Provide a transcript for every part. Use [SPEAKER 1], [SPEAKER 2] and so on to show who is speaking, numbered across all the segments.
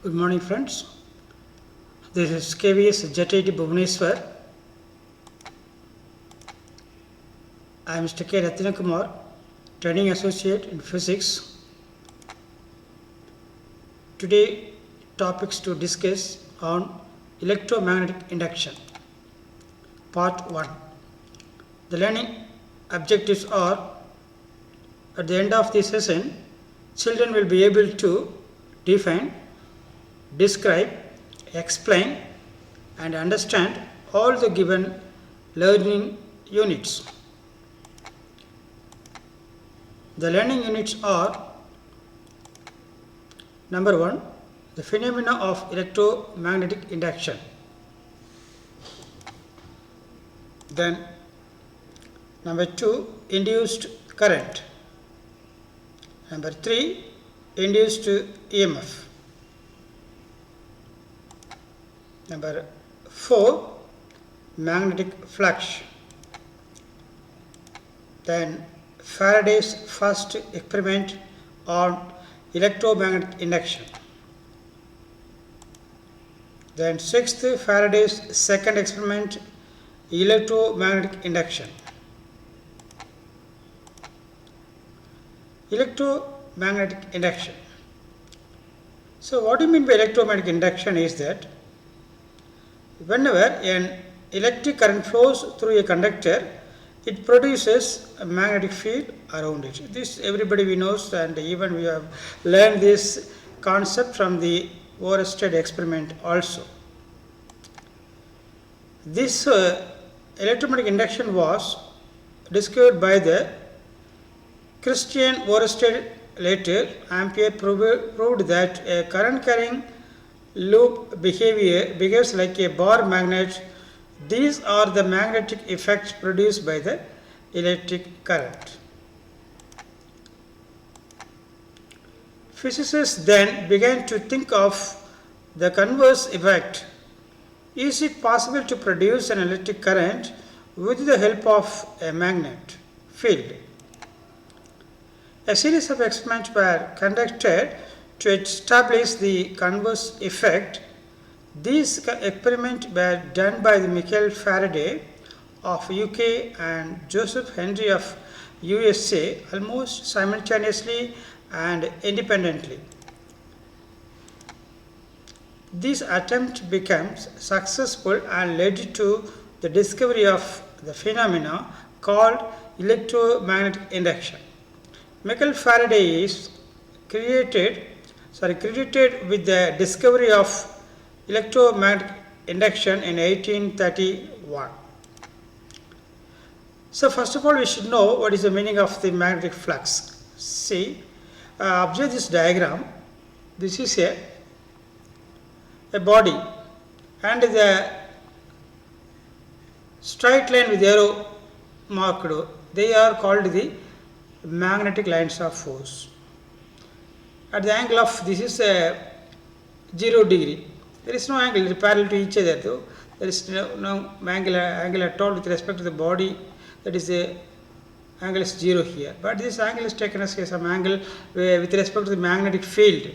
[SPEAKER 1] Good morning, friends. This is KVS Jet 80 Bhubaneswar. I am Mr. K. Ratnakumar, Training Associate in Physics. Today, topics to discuss on electromagnetic induction. Part 1. The learning objectives are, at the end of this session, children will be able to define, describe, explain and understand all the given learning units. The learning units are: number 1, the phenomena of electromagnetic induction. Then number 2, induced current. Number 3, induced EMF. Number 4, magnetic flux. Then Faraday's first experiment on electromagnetic induction. Then 6th, Faraday's second experiment, electromagnetic induction. Electromagnetic induction. So what do you mean by electromagnetic induction is that whenever an electric current flows through a conductor, it produces a magnetic field around it. This everybody we knows, and even we have learned this concept from the Oersted experiment also. This electromagnetic induction was discovered by the Christian Oersted. Later, Ampere proved that a current carrying loop behaves like a bar magnet. These are the magnetic effects produced by the electric current. Physicists then began to think of the converse effect. Is it possible to produce an electric current with the help of a magnet field? A series of experiments were conducted to establish the converse effect. These experiments were done by Michael Faraday of UK and Joseph Henry of USA almost simultaneously and independently. This attempt became successful and led to the discovery of the phenomena called electromagnetic induction. Michael Faraday is credited with the discovery of electromagnetic induction in 1831. So first of all, we should know what is the meaning of the magnetic flux. See, observe this diagram. This is a body, and the straight line with arrow marked, they are called the magnetic lines of force. At the angle of this is 0 degree. There is no angle parallel to each other, though. There is no angle at all with respect to the body. That is the angle is 0 here. But this angle is taken as some angle with respect to the magnetic field.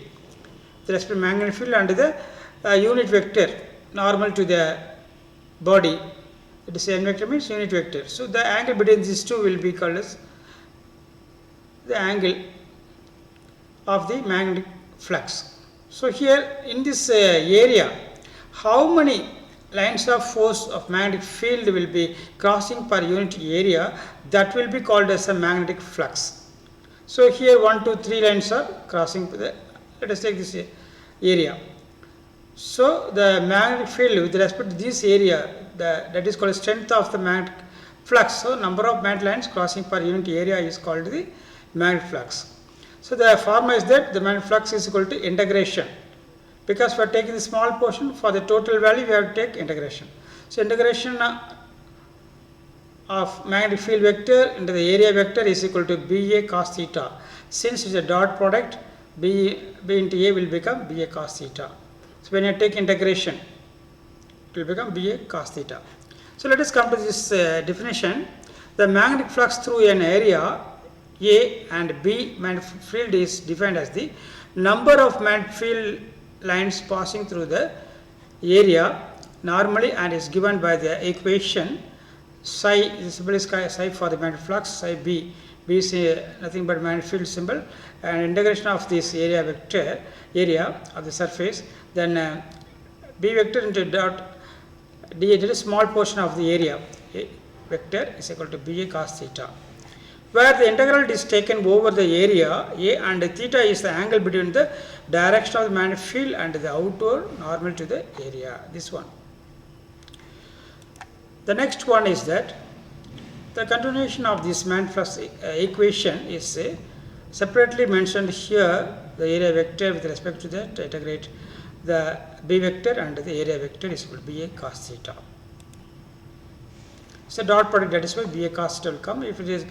[SPEAKER 1] With respect to the magnetic field and the unit vector normal to the body. It is n vector means unit vector. So the angle between these two will be called as the angle of the magnetic flux. So here in this area, how many lines of force of magnetic field will be crossing per unit area, that will be called as a magnetic flux. So here 1, 2, 3 lines are crossing the, let us take this area. So the magnetic field with respect to this area, that is called strength of the magnetic flux. So number of magnetic lines crossing per unit area is called the magnetic flux. So the formula is that the magnetic flux is equal to integration. Because we are taking the small portion, for the total value we have to take integration. So integration of magnetic field vector into the area vector is equal to BA cos theta. Since it is a dot product, B into A will become BA cos theta. So when you take integration, it will become BA cos theta. So let us come to this definition. The magnetic flux through an area A and B magnetic field is defined as the number of magnetic field lines passing through the area normally, and is given by the equation psi. The symbol is psi for the magnetic flux, psi b. B is nothing but magnetic field symbol, and integration of this area vector, area of the surface, then b vector into dot d, that is small portion of the area vector, is equal to ba cos theta, where the integral is taken over the area A, and theta is the angle between the direction of the magnetic field and the outward normal to the area. This one. The next one is that the continuation of this magnetic flux equation is separately mentioned here. The area vector with respect to that integrate the b vector, and the area vector is equal to ba cos theta. So dot product, that is why ba cos theta will come. If it is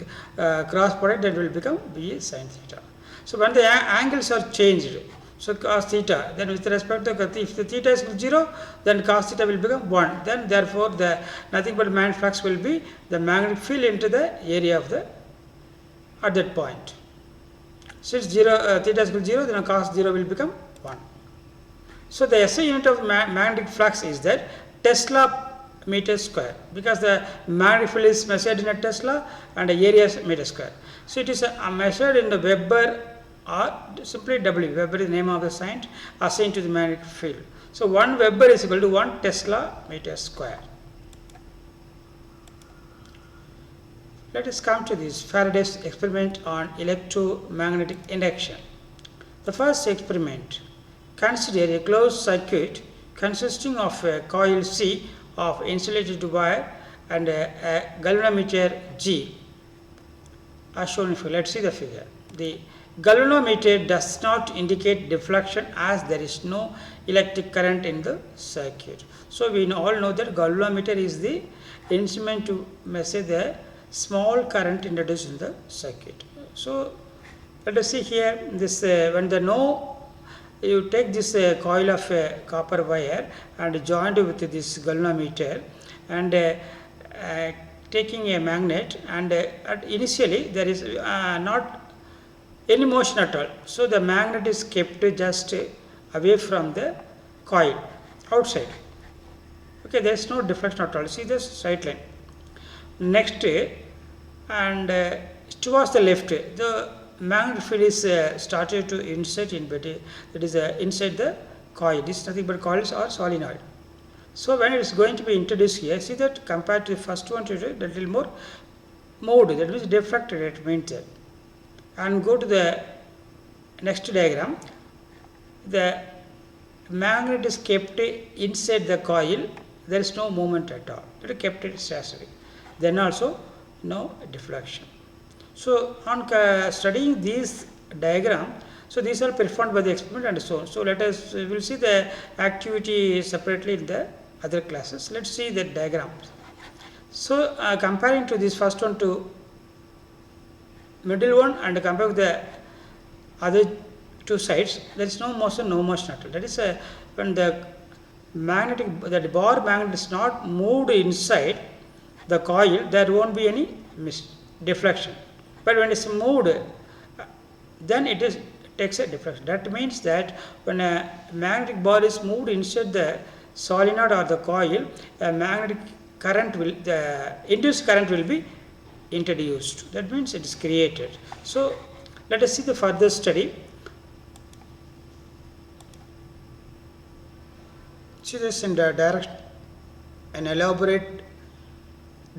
[SPEAKER 1] cross product, then it will become ba sin theta. So when the angles are changed, so cos theta, then with respect to if the theta is 0, then cos theta will become 1. Then therefore the nothing but magnetic flux will be the magnetic field into the area of the at that point. Since theta is 0, then cos 0 will become 1. So the SI unit of magnetic flux is that Tesla meter square, because the magnetic field is measured in a Tesla and the area is meter square. So it is measured in the Weber, or simply W. Weber is the name of the science assigned to the magnetic field. So 1 Weber is equal to 1 Tesla meter square. Let us come to this Faraday's experiment on electromagnetic induction. The first experiment, consider a closed circuit consisting of a coil C of insulated wire and a galvanometer G, as shown in figure. Let us see the figure. The galvanometer does not indicate deflection as there is no electric current in the circuit. So we all know that galvanometer is the instrument to measure the small current introduced in the circuit. So let us see here this when the you take this coil of copper wire and joined with this galvanometer, and taking a magnet, and initially there is not any motion at all. So the magnet is kept just away from the coil outside. Okay, there is no deflection at all. See this straight line. Next, and towards the left, the magnetic field is started to insert in between, that is inside the coil. This is nothing but coils or solenoid. So when it is going to be introduced here, see that compared to the first one, to a little more mode, that means deflected, it means that. And go to the next diagram. The magnet is kept inside the coil. There is no movement at all. It is kept stationary. Then also no deflection. So on studying these diagram, so these are performed by the experiment and so on. So let us, we will see the activity separately in the other classes. Let's see the diagrams. So comparing to this first one to middle one, and compare with the other two sides, there is no motion at all. That is when the bar magnet is not moved inside the coil, there won't be any deflection. But when it's moved, then it takes a deflection. That means that when a magnetic bar is moved inside the solenoid or the coil, a magnetic current will, the induced current will be introduced. That means it is created. So let us see the further study. See this in the direct, an elaborate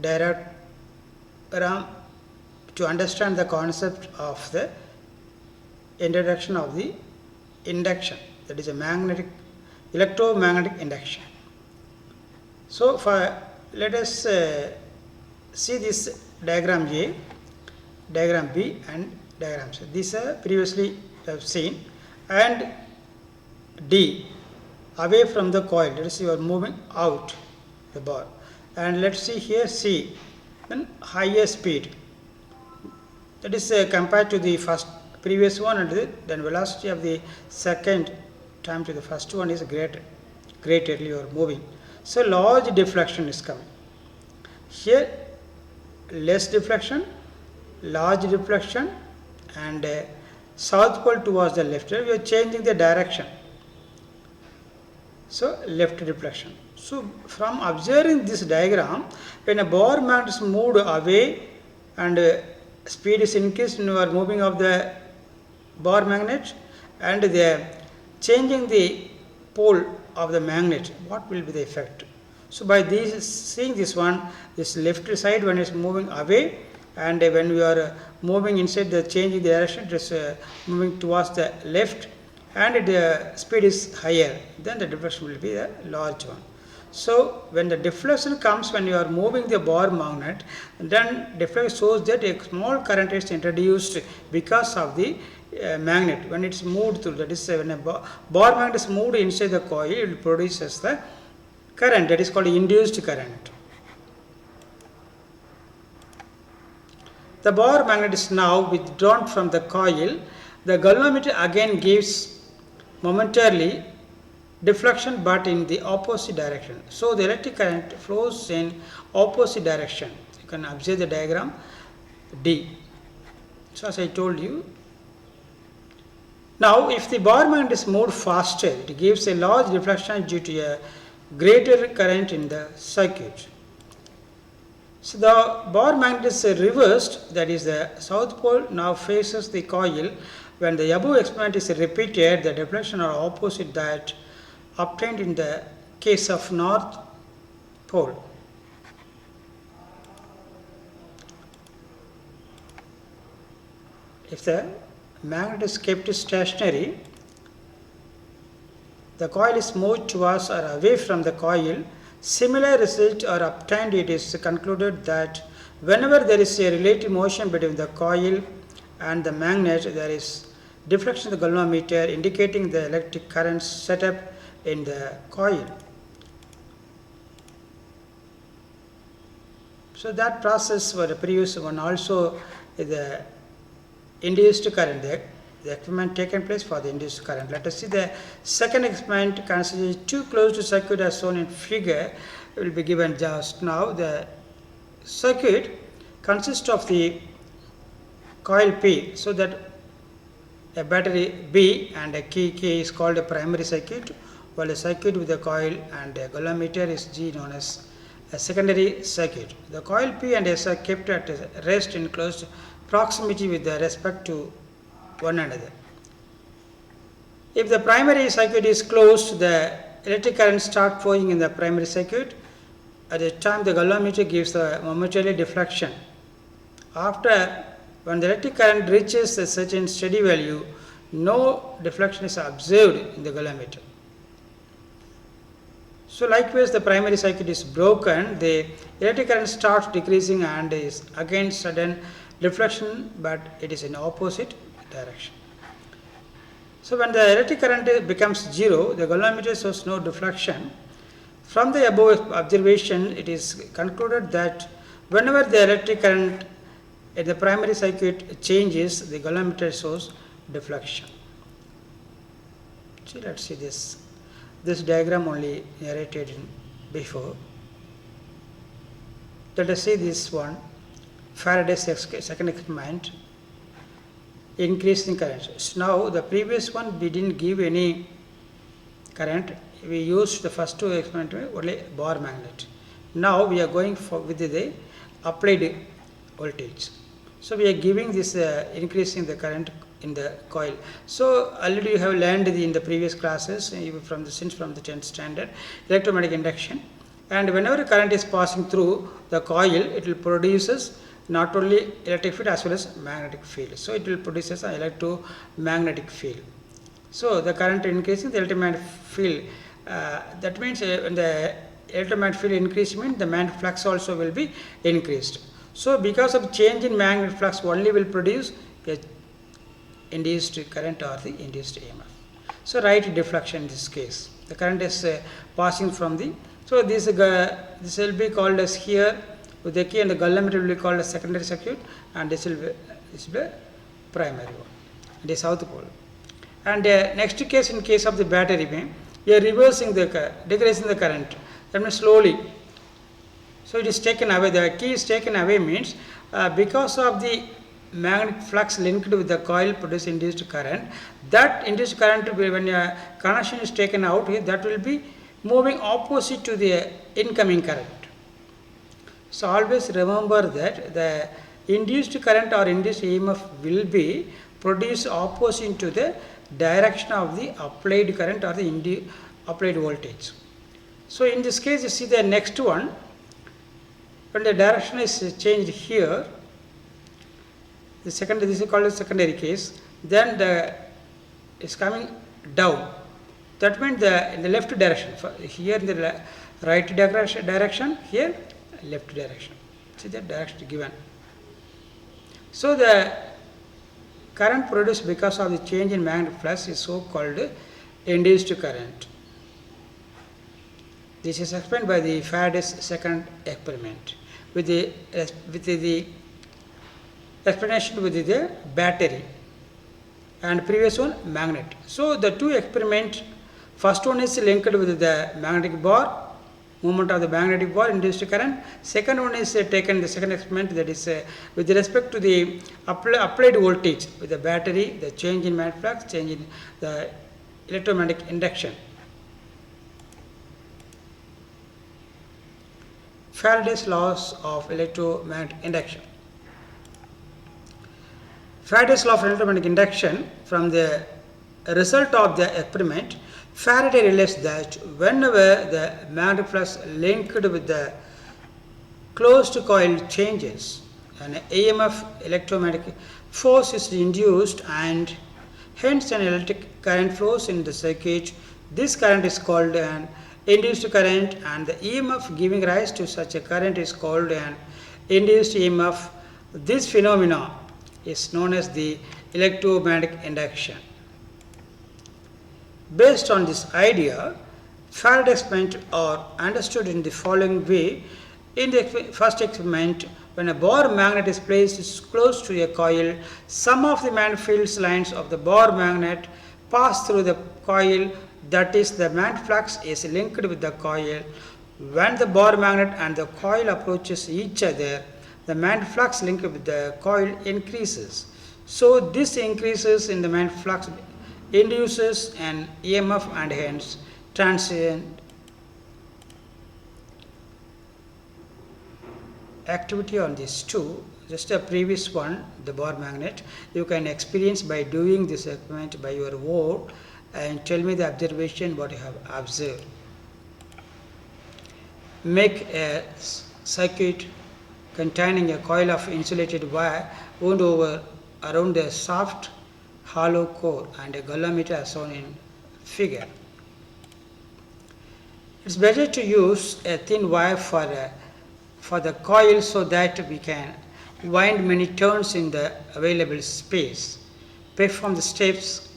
[SPEAKER 1] diagram to understand the concept of the introduction of the induction, that is a electromagnetic induction. So let us see this diagram A, diagram B, and diagram C. These are previously have seen. And D, away from the coil, that is you are moving out the bar. And let's see here C, then higher speed, that is compared to the previous one, and then velocity of the second time to the first one is greater you are moving. So large deflection is coming. Here less deflection, large deflection, and south pole towards the left. We are changing the direction. So left deflection. So from observing this diagram, when a Bohr magnet is moved away and speed is increased when you are moving of the Bohr magnet, and the changing the pole of the magnet, what will be the effect? So by this, seeing this one, this left side when it's moving away, and when we are moving inside the changing the direction, it is moving towards the left, and the speed is higher, then the deflection will be a large one. So when the deflection comes when you are moving the Bohr magnet, then deflection shows that a small current is introduced because of the magnet when it's moved through. That is, when a Bohr magnet is moved inside the coil, it produces the current, that is called induced current. The Bohr magnet is now withdrawn from the coil. The galvanometer again gives momentarily deflection, but in the opposite direction. So the electric current flows in opposite direction. You can observe the diagram D. So as I told you, now if the Bohr magnet is moved faster, it gives a large deflection due to a greater current in the circuit. So the Bohr magnet is reversed, that is the south pole now faces the coil. When the above experiment is repeated, the deflection are opposite that obtained in the case of north pole. If the magnet is kept stationary, the coil is moved towards or away from the coil, similar results are obtained. It is concluded that whenever there is a relative motion between the coil and the magnet, there is deflection of the galvanometer indicating the electric current set up in the coil. So that process for the previous one also, the induced current, the experiment taken place for the induced current. Let us see the second experiment considering two closed circuit as shown in figure will be given just now. The circuit consists of the coil P, so that a battery B and a key K is called a primary circuit, while a circuit with a coil and a galvanometer is G, known as a secondary circuit. The coil P and S are kept at rest in close proximity with respect to one another. If the primary circuit is closed, the electric current starts flowing in the primary circuit. At the time, the galvanometer gives the momentary deflection. After, when the electric current reaches a certain steady value, no deflection is observed in the galvanometer. So likewise, the primary circuit is broken, the electric current starts decreasing and is again sudden deflection, but it is in opposite direction. So when the electric current becomes zero, the galvanometer shows no deflection. From the above observation, it is concluded that whenever the electric current in the primary circuit changes, the galvanometer shows deflection. So let's see this diagram only narrated before. Let us see this one, Faraday's second experiment, increasing current. So now the previous one we didn't give any current, we used the first two experiment only Bohr magnet. Now we are going for with the applied voltage. So we are giving this increasing the current in the coil. So already you have learned in the previous classes, since from the 10th standard, electromagnetic induction, and whenever current is passing through the coil, it will produces not only electric field as well as magnetic field. So it will produce an electromagnetic field. So the current increasing, the electromagnetic field, that means when the electromagnetic field increase means the magnetic flux also will be increased. So because of change in magnetic flux only will produce a induced current or the induced EMF. So right deflection in this case, the current is passing from the, so this will be called as here with the key, and the galvanometer will be called as secondary circuit, and this will be primary one, the south pole. And next case, in case of the battery, we are reversing the decreasing the current, that means slowly. So it is taken away, the key is taken away means because of the magnetic flux linked with the coil produce induced current. That induced current, when a connection is taken out, that will be moving opposite to the incoming current. So always remember that the induced current or induced EMF will be produced opposite to the direction of the applied current or the applied voltage. So in this case, you see the next one, when the direction is changed here, the secondary, this is called a secondary case, then the is coming down. That means in the left direction. Here in the right direction, here left direction. See the direction given. So the current produced because of the change in magnetic flux is so called induced current. This is explained by the Faraday's second experiment with the explanation with the battery, and previous one magnet. So the two experiments, first one is linked with the magnetic bar, movement of the magnetic bar, induced current. Second one is taken the second experiment, that is with respect to the applied voltage with the battery, the change in magnetic flux, change in the electromagnetic induction. Faraday's laws of electromagnetic induction. Faraday's law of electromagnetic induction, from the result of the experiment, Faraday realized that whenever the magnetic flux linked with the closed coil changes, an EMF electromagnetic force is induced and hence an electric current flows in the circuit. This current is called an induced current, and the EMF giving rise to such a current is called an induced EMF. This phenomena is known as the electromagnetic induction. Based on this idea, Faraday's experiment are understood in the following way. In the first experiment, when a bar magnet is placed close to a coil, some of the magnetic field lines of the bar magnet pass through the coil, that is, the magnetic flux is linked with the coil. When the bar magnet and the coil approaches each other, the magnetic flux linked with the coil increases. So this increases in the magnetic flux induces an EMF and hence transient activity on these two. Just a previous one, the bar magnet, you can experience by doing this experiment by your own and tell me the observation what you have observed. Make a circuit containing a coil of insulated wire wound over around a soft hollow core and a galvanometer as shown in figure. It's better to use a thin wire for the coil so that we can wind many turns in the available space. Perform the steps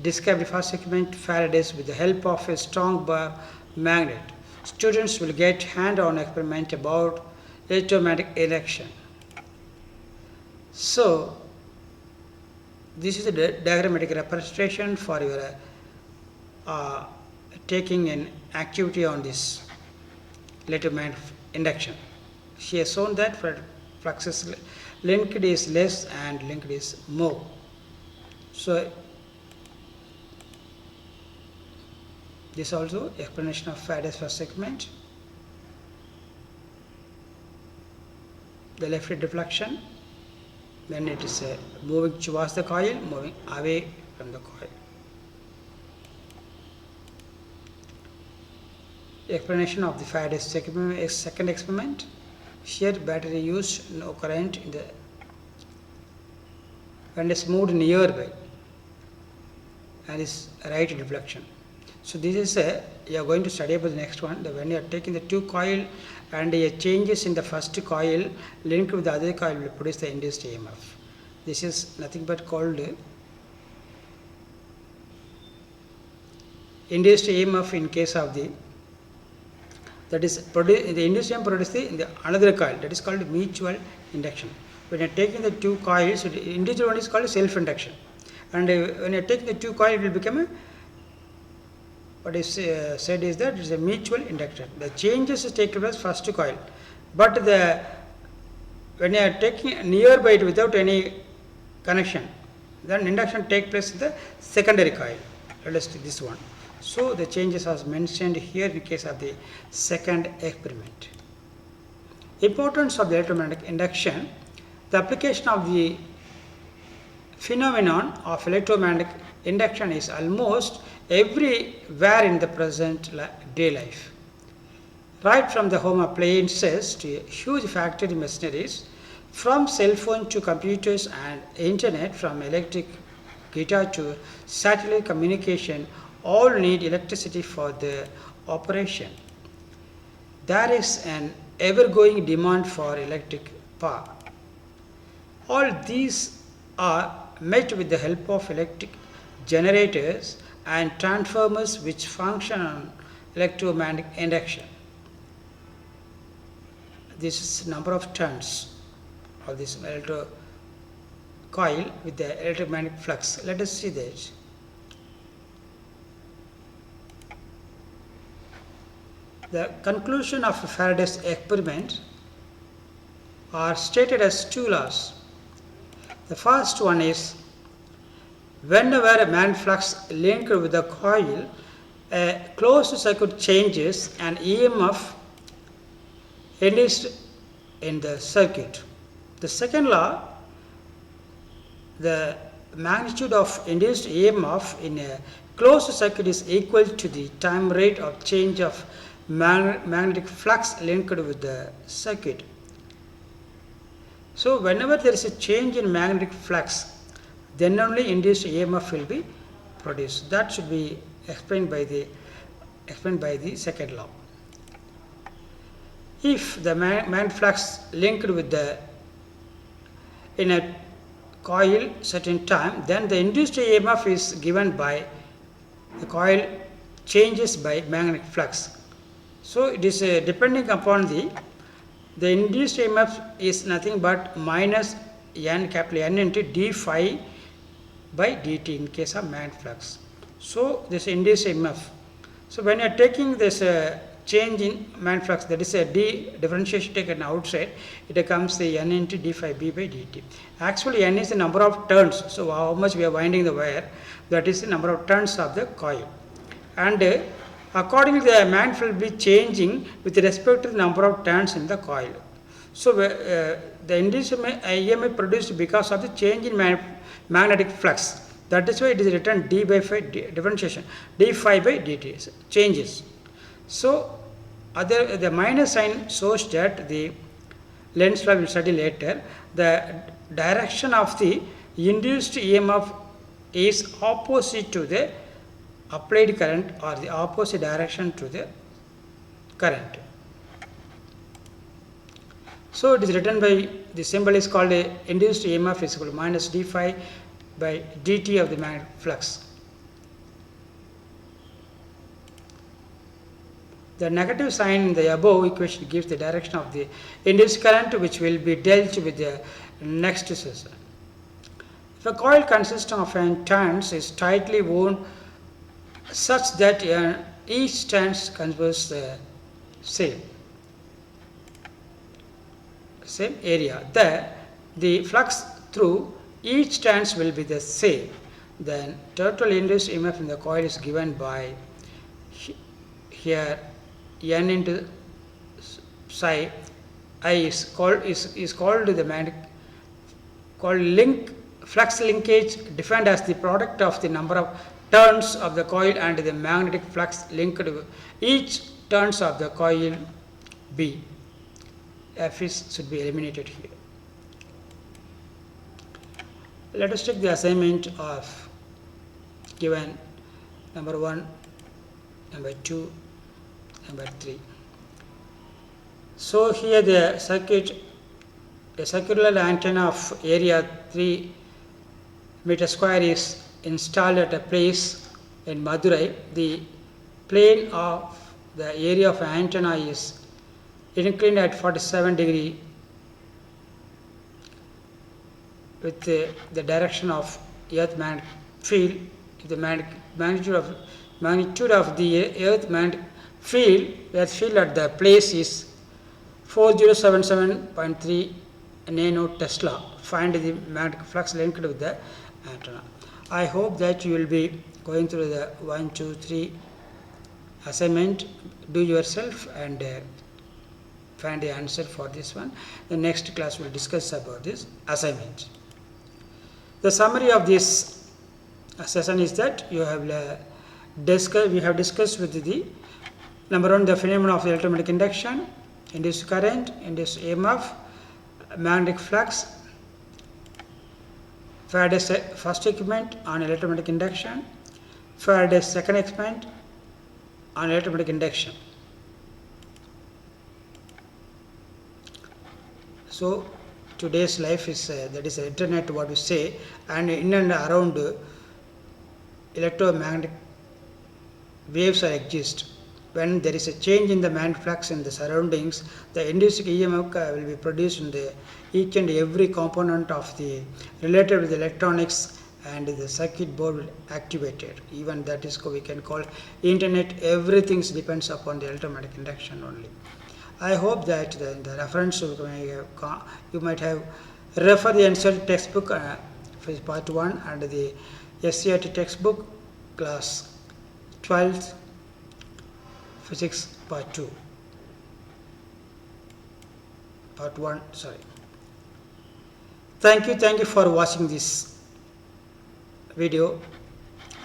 [SPEAKER 1] described in the first segment, Faraday's, with the help of a strong bar magnet. Students will get hand-on experiment about electromagnetic induction. So this is a diagrammatic representation for your taking an activity on this electromagnetic induction. She has shown that for fluxes linked is less and linked is more. So this also explanation of Faraday's first segment. The left deflection, when it is moving towards the coil, moving away from the coil. Explanation of the Faraday's second experiment. Here battery used, no current in the when it's moved nearby, and is right deflection. So this is you are going to study about the next one. When you are taking the two coil and changes in the first coil linked with the other coil will produce the induced EMF. This is nothing but called induced EMF in case of the, that is the induced EMF produced in the another coil, that is called mutual induction. When you are taking the two coils, the individual one is called self induction, and when you are taking the two coils, it will become a, what is said is that it is a mutual induction. The changes take place first coil, but when you are taking nearby it without any connection, then induction take place in the secondary coil. Let us take this one. So the changes are mentioned here in case of the second experiment. Importance of the electromagnetic induction. The application of the phenomenon of electromagnetic induction is almost everywhere in the present day life. Right from the home appliances to huge factory machineries, from cell phone to computers and internet, from electric guitar to satellite communication, all need electricity for their operation. There is an ever-growing demand for electric power. All these are met with the help of electric generators and transformers which function on electromagnetic induction. This is number of turns of this electro coil with the electromagnetic flux. Let us see that. The conclusion of Faraday's experiment are stated as two laws. The first one is, whenever a magnetic flux linked with the coil, a closed circuit changes an EMF induced in the circuit. The second law, the magnitude of induced EMF in a closed circuit is equal to the time rate of change of magnetic flux linked with the circuit. So whenever there is a change in magnetic flux, then only induced EMF will be produced. That should be explained by the second law. If the magnetic flux linked with the in a coil certain time, then the induced EMF is given by the coil changes by magnetic flux. So it is depending upon the induced EMF is nothing but minus n, capital N into d phi by dt in case of magnetic flux. So this induced EMF. So when you are taking this change in magnetic flux, that is a d differentiation taken outside, it becomes the n into d phi b by dt. Actually n is the number of turns, so how much we are winding the wire, that is the number of turns of the coil. And accordingly the magnetic flux will be changing with respect to the number of turns in the coil. So the induced EMF produced because of the change in magnetic flux. That is why it is written d by phi differentiation, d phi by dt changes. So the minus sign shows that the Lenz's law will study later. The direction of the induced EMF is opposite to the applied current, or the opposite direction to the current. So it is written by, the symbol is called a induced EMF is equal to minus d phi by dt of the magnetic flux. The negative sign in the above equation gives the direction of the induced current, which will be dealt with the next session. If a coil consisting of n turns is tightly wound such that each turns covers the same area, the flux through each turns will be the same, then total induced EMF in the coil is given by here n into psi I is called the magnetic flux linkage, defined as the product of the number of turns of the coil and the magnetic flux linked to each turns of the coil B. F should be eliminated here. Let us take the assignment of given number 1, number 2, number 3. So here the circular antenna of area 3 meter square is installed at a place in Madurai. The plane of the area of antenna is inclined at 47 degree with the direction of earth magnetic field. The magnitude of the earth magnetic field at the place is 4077.3 nano Tesla. Find the magnetic flux linked with the antenna. I hope that you will be going through the 1, 2, 3 assignment, do yourself and find the answer for this one. The next class will discuss about this assignment. The summary of this session is that we have discussed with the number one, the phenomenon of electromagnetic induction, induced current, induced EMF, magnetic flux, Faraday's first experiment on electromagnetic induction, Faraday's second experiment on electromagnetic induction. So today's life is that is internet, what we say, and in and around electromagnetic waves are exist. When there is a change in the magnetic flux in the surroundings, the induced EMF will be produced in the each and every component of the related with the electronics, and the circuit board will activated. Even that is we can call internet. Everything depends upon the electromagnetic induction only. I hope that the reference you might have refer the NCERT textbook for part 1 and the SCERT textbook class 12th physics part 2 part 1, sorry. Thank you for watching this video.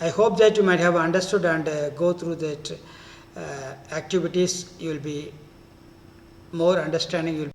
[SPEAKER 1] I hope that you might have understood and go through that activities. You will be more understanding.